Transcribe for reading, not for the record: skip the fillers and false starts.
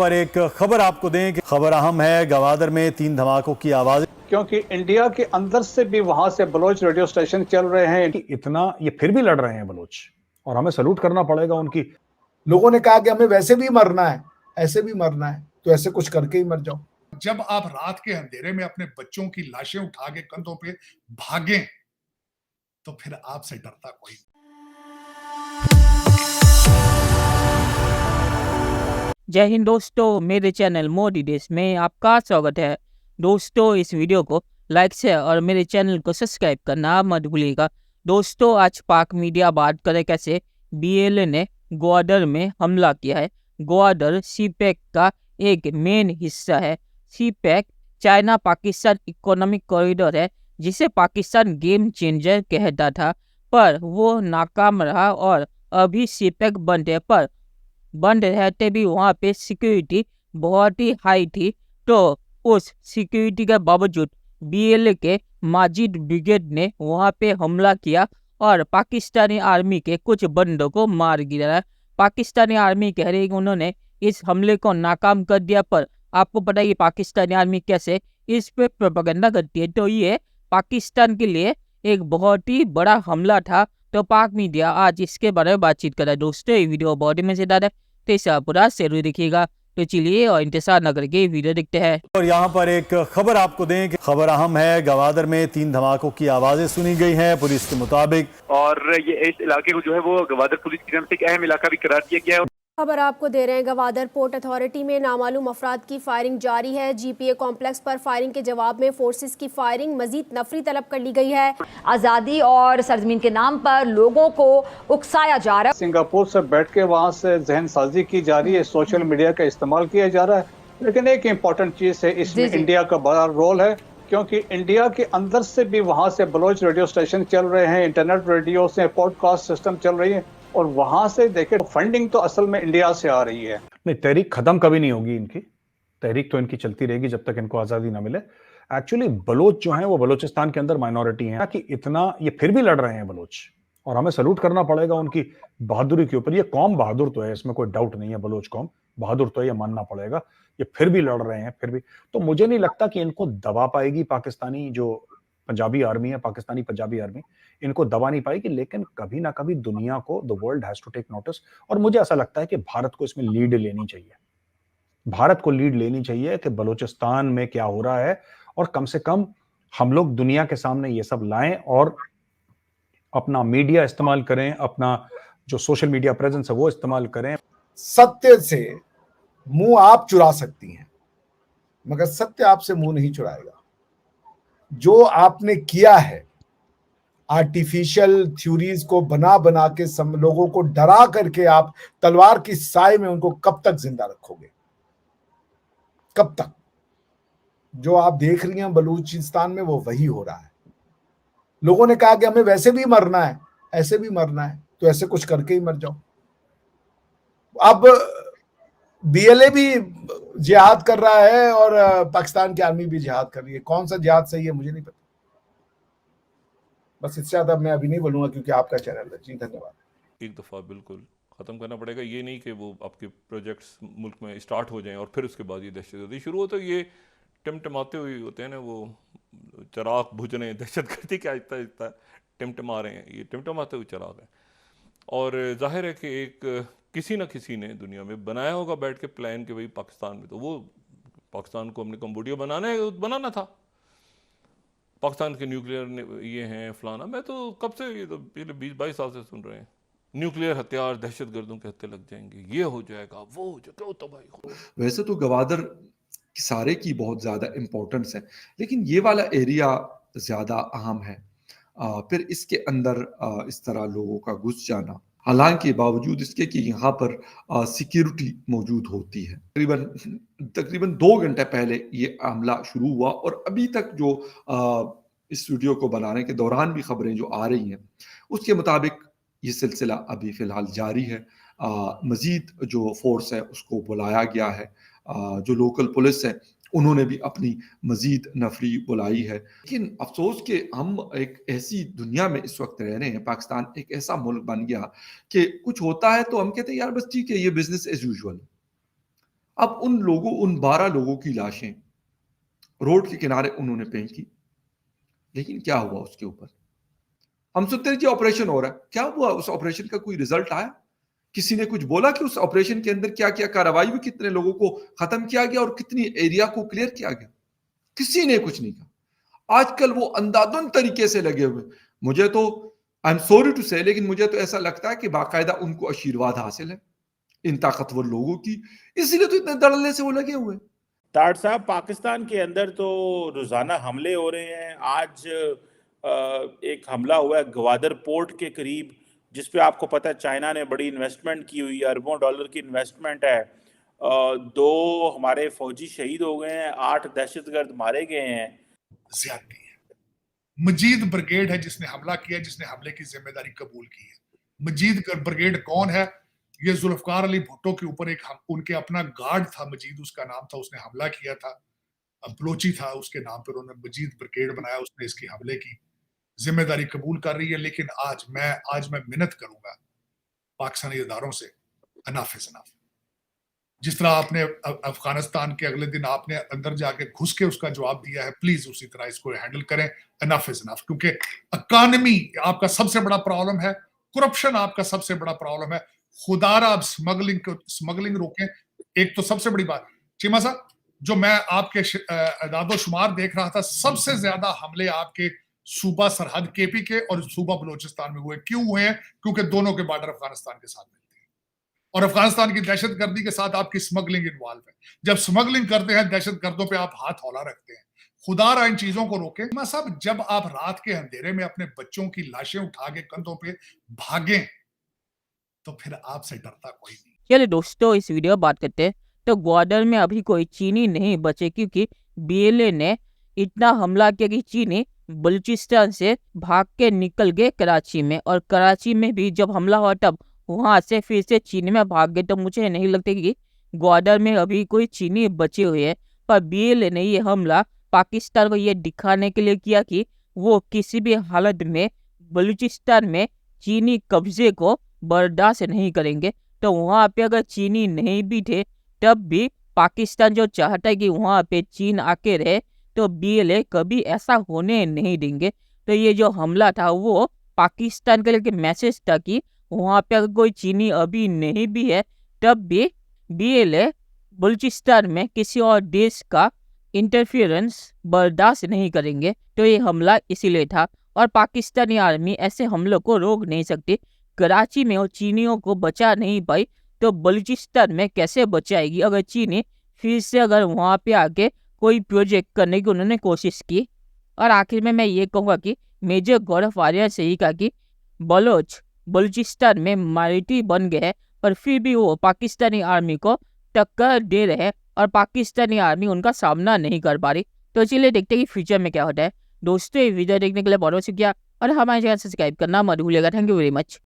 पर एक खबर आपको दें कि खबर अहम है। गवादर में 3 धमाकों की आवाज, क्योंकि इंडिया के अंदर से भी वहां से बलोच रेडियो स्टेशन चल रहे हैं। इतना ये फिर भी लड़ रहे हैं बलोच, और हमें सलूट करना पड़ेगा उनकी। लोगों ने कहा कि हमें वैसे भी मरना है, ऐसे भी मरना है, तो ऐसे कुछ करके ही मर जाओ। जब आप रात के अंधेरे में अपने बच्चों की लाशें उठा के कंधों पे भागें, तो फिर आपसे डरता कोई नहीं। जय हिंद दोस्तों, मेरे चैनल मोदी देश में आपका स्वागत है। दोस्तों, इस वीडियो को लाइक शेयर और मेरे चैनल को सब्सक्राइब करना मत भूलिएगा। दोस्तों, आज पाक मीडिया बात करे कैसे बीएलए ने ग्वादर में हमला किया है। ग्वादर सीपैक का एक मेन हिस्सा है। CPEC China Pakistan economic corridor है, जिसे पाकिस्तान गेम चेंजर कहता था, पर वो नाकाम रहा और अभी सीपैक बंद है। पर बंद रहते भी वहाँ पे सिक्योरिटी बहुत ही हाई थी, तो उस सिक्योरिटी के बावजूद बीएलए के माजिद ब्रिगेड ने वहाँ पे हमला किया और पाकिस्तानी आर्मी के कुछ बंदों को मार गिराया। पाकिस्तानी आर्मी कह रही है कि उन्होंने इस हमले को नाकाम कर दिया, पर आपको पता है कि पाकिस्तानी आर्मी कैसे इस पे प्रोपेगेंडा करती है। तो ये पाकिस्तान के लिए एक बहुत ही बड़ा हमला था। तो पाक मीडिया आज इसके बारे में बातचीत कर रहा है। दोस्तों, ये वीडियो बहुत ही मजेदार है, तो इसे आप पूरा जरूर देखिएगा। तो चलिए और इंतजार न करके वीडियो देखते हैं। और यहाँ पर एक खबर आपको दें कि खबर अहम है। गवादर में 3 धमाकों की आवाजें सुनी गई हैं पुलिस के मुताबिक, और ये इस इलाके को जो है वो गवादर पुलिस की तरफ से एक अहम इलाका भी करार दिया गया है। खबर आपको दे रहे हैं, गवादर पोर्ट अथॉरिटी में नामालूम अफराद की फायरिंग जारी है। जीपीए कॉम्प्लेक्स पर फायरिंग के जवाब में फोर्सेस की फायरिंग मजीद नफरी तलब कर ली गई है। आज़ादी और सरजमीन के नाम पर लोगों को उकसाया जा रहा है। सिंगापुर से बैठ के वहां से जहन साजी की जा रही है, सोशल मीडिया का इस्तेमाल किया जा रहा है। लेकिन एक इम्पोर्टेंट चीज है, इसमें इंडिया का बड़ा रोल है, क्योंकि इंडिया के अंदर से भी वहां से बलोच रेडियो स्टेशन चल रहे हैं, इंटरनेट रेडियो से पॉडकास्ट सिस्टम चल रही है, और वहां से देखे फंडिंग तो असल में इंडिया से आ रही है। नहीं, तहरीक खत्म कभी नहीं होगी इनकी। तहरीक तो इनकी चलती रहेगी जब तक इनको आजादी ना मिले। एक्चुअली बलोच जो हैं वो बलोचिस्तान के अंदर माइनॉरिटी हैं, कि इतना ये फिर भी लड़ रहे हैं बलोच, और हमें सलूट करना पड़ेगा उनकी बहादुरी के ऊपर। ये कौम बहादुर तो है, इसमें कोई डाउट नहीं है। बलोच कौम बहादुर तो है, ये मानना पड़ेगा। ये फिर भी लड़ रहे हैं, फिर भी। तो मुझे नहीं लगता कि इनको दबा पाएगी पाकिस्तानी जो पंजाबी आर्मी है, पाकिस्तानी पंजाबी आर्मी इनको दबा नहीं पाएगी। लेकिन कभी ना कभी दुनिया को, the world has to take notice, और मुझे ऐसा लगता है कि भारत को इसमें लीड लेनी चाहिए। भारत को लीड लेनी चाहिए कि बलूचिस्तान में क्या हो रहा है, और कम से कम हम लोग दुनिया के सामने ये सब लाएं और अपना मीडिया इस्तेमाल करें, अपना जो सोशल मीडिया प्रेजेंस है वो इस्तेमाल करें। सत्य से मुंह आप चुरा सकती हैं, मगर सत्य आपसे मुंह नहीं चुराएगा। जो आपने किया है, आर्टिफिशियल थ्योरीज को बना बना के लोगों को डरा करके आप तलवार की साए में उनको कब तक जिंदा रखोगे? कब तक? जो आप देख रही हैं बलूचिस्तान में, वो वही हो रहा है। लोगों ने कहा कि हमें वैसे भी मरना है, ऐसे भी मरना है, तो ऐसे कुछ करके ही मर जाओ। अब बीएलए भी जिहाद कर रहा है और पाकिस्तान की आर्मी भी जिहाद कर रही है। कौन सा जिहाद सही है मुझे नहीं पता। बस इससे ज्यादा मैं अभी नहीं बोलूंगा, क्योंकि आपका चैनल है। जी, धन्यवाद। एक दफ़ा बिल्कुल ख़त्म करना पड़ेगा। ये नहीं कि वो आपके प्रोजेक्ट्स मुल्क में स्टार्ट हो जाएं और फिर उसके बाद ये दहशतगर्दी शुरू हो। तो ये टिमटिमाते हुए होते हैं ना, वो चराग बुझ रहे हैं, दहशतगर्दी क्या इतना टिमटिमा रहे हैं, ये टिमटिमाते हुए चराग हैं। और जाहिर है कि एक किसी न किसी ने दुनिया में बनाया होगा बैठ के प्लान कि भाई पाकिस्तान में, तो वो पाकिस्तान को हमने कम्बोडिया बनाना था। पाकिस्तान के न्यूक्लियर ये हैं फलाना। मैं तो कब से, ये तो पिछले 20-22 साल से सुन रहे हैं, न्यूक्लियर हथियार दहशतगर्दों के हत्या लग जाएंगे, ये हो जाएगा, वो हो जाएगा, वो तबाही हो। वैसे तो गवादर सारे की बहुत ज़्यादा इम्पोर्टेंस है, लेकिन ये वाला एरिया ज़्यादा अहम है। फिर इसके अंदर इस तरह लोगों का घुस जाना, हालांकि बावजूद इसके कि यहाँ पर सिक्योरिटी मौजूद होती है। तकरीबन 2 घंटे पहले ये हमला शुरू हुआ, और अभी तक जो इस वीडियो को बनाने के दौरान भी खबरें जो आ रही हैं, उसके मुताबिक ये सिलसिला अभी फ़िलहाल जारी है। मज़ीद जो फोर्स है उसको बुलाया गया है। जो लोकल पुलिस है उन्होंने भी अपनी मज़ीद नफरी बुलाई है। लेकिन अफसोस कि हम एक ऐसी दुनिया में इस वक्त रह रहे हैं, पाकिस्तान एक ऐसा मुल्क बन गया कि कुछ होता है तो हम कहते हैं यार बस ठीक है, ये बिजनेस एज यूजुअल। अब उन 12 लोगों की लाशें रोड के किनारे उन्होंने फेंकी, लेकिन क्या हुआ उसके ऊपर? हम सुनते हैं जी ऑपरेशन हो रहा है, क्या हुआ उस ऑपरेशन का? कोई रिजल्ट आया? किसी ने कुछ बोला कि उस ऑपरेशन के अंदर क्या क्या कार्रवाई हुई, कितने लोगों को खत्म किया गया और कितनी एरिया को क्लियर किया गया? किसी ने कुछ नहीं कहा। आजकल वो अंधाधुंध तरीके से लगे हुए। मुझे तो आई एम सॉरी टू से, लेकिन मुझे तो ऐसा लगता है कि बाकायदा उनको आशीर्वाद हासिल है इन ताकतवर लोगों की, इसीलिए तो इतने धड़ल्ले से वो लगे हुए हैं। ताड़ साहब, पाकिस्तान के अंदर तो रोजाना हमले हो रहे हैं। आज एक हमला हुआ है ग्वादर पोर्ट के करीब, जिसपे आपको पता है चाइना ने बड़ी इन्वेस्टमेंट की हुई है, अरबों डॉलर की इन्वेस्टमेंट है। 2 हमारे फौजी शहीद हो गए हैं, 8 दहशतगर्द मारे गए हैं। ज्यादती है। मजीद ब्रिगेड है जिसने हमला किया, जिसने हमले की जिम्मेदारी कबूल की है। मजीद ब्रिगेड कौन है? ये जुल्फकार अली भुट्टो के ऊपर एक उनके अपना गार्ड था, मजीद उसका नाम था, उसने हमला किया था। बलोची था उसके नाम पर, उन्होंने मजीद ब्रिगेड बनाया, उसने इसकी हमले की जिम्मेदारी कबूल कर रही है। लेकिन आज मैं मिन्नत करूंगा पाकिस्तानी इदारों से, अनफ इज अनफ। जिस तरह आपने अफगानिस्तान के अगले दिन आपने अंदर जाके घुस के उसका जवाब दिया है, प्लीज उसी तरह इसको हैंडल करें। अनफ इज अनफ, क्योंकि इकॉनमी आपका सबसे बड़ा प्रॉब्लम है, करप्शन आपका सबसे बड़ा प्रॉब्लम है। खुदारा आप स्मगलिंग रोकें। एक तो सबसे बड़ी बात चीमा साहब, जो मैं आपके अदादो शुमार देख रहा था, सबसे ज्यादा हमले आपके सूबा सरहद केपी के और सूबा बलोचिस्तान में हुए। क्यों हुए हैं? क्योंकि दोनों के बॉर्डर अफगानिस्तान के साथ मिलते हैं और अफगानिस्तान की दहशतगर्दी के साथ आपकी स्मगलिंग इन्वॉल्व है। जब स्मगलिंग करते हैं दहशतगर्दों पे आप हाथ हौला रखते हैं। खुदारा इन चीजों को रोके। मैं साहब, जब आप रात के अंधेरे में अपने बच्चों की लाशें उठा के कंधों पे भागें तो फिर आपसे डरता कोई नहीं। चलिए दोस्तों, इस वीडियो बात करते हैं। तो ग्वादर में अभी कोई चीनी नहीं बचे, क्योंकि बीएलए ने इतना हमला किया कि चीनी बलूचिस्तान से भाग के निकल गए कराची में, और कराची में भी जब हमला हुआ तब वहां से फिर से चीन में भाग गए। तो मुझे नहीं लगता कि ग्वादर में अभी कोई चीनी बचे हुए हैं। पर बीएलए ने ये हमला पाकिस्तान को ये दिखाने के लिए किया कि वो किसी भी हालत में बलूचिस्तान में चीनी कब्जे को बर्दाश्त नहीं करेंगे। तो वहाँ पे अगर चीनी नहीं भी थे तब भी पाकिस्तान जो चाहता है कि वहाँ पे चीन आके रहे, तो बीएलए कभी ऐसा होने नहीं देंगे। तो ये जो हमला था वो पाकिस्तान के लिए मैसेज था कि वहाँ पे अगर कोई चीनी अभी नहीं भी है तब भी बीएलए बलूचिस्तान में किसी और देश का इंटरफियरेंस बर्दाश्त नहीं करेंगे। तो ये हमला इसीलिए था, और पाकिस्तानी आर्मी ऐसे हमलों को रोक नहीं सकती। कराची में वो चीनियों को बचा नहीं पाई तो बलूचिस्तान में कैसे बचाएगी, अगर चीनी फिर से अगर वहाँ पे आके कोई प्रोजेक्ट करने की उन्होंने कोशिश की। और आखिर में मैं ये कहूँगा कि मेजर गौरव आर्या से ही कहा कि बलूचिस्तान में माइनॉरिटी बन गए हैं, पर फिर भी वो पाकिस्तानी आर्मी को टक्कर दे रहे हैं और पाकिस्तानी आर्मी उनका सामना नहीं कर पा रही। तो चलिए देखते हैं कि फ्यूचर में क्या होता है। दोस्तों, ये वीडियो देखने के लिए बहुत बहुत शुक्रिया और हमारे चैनल सब्सक्राइब करना मत भूलिएगा। Thank you very much.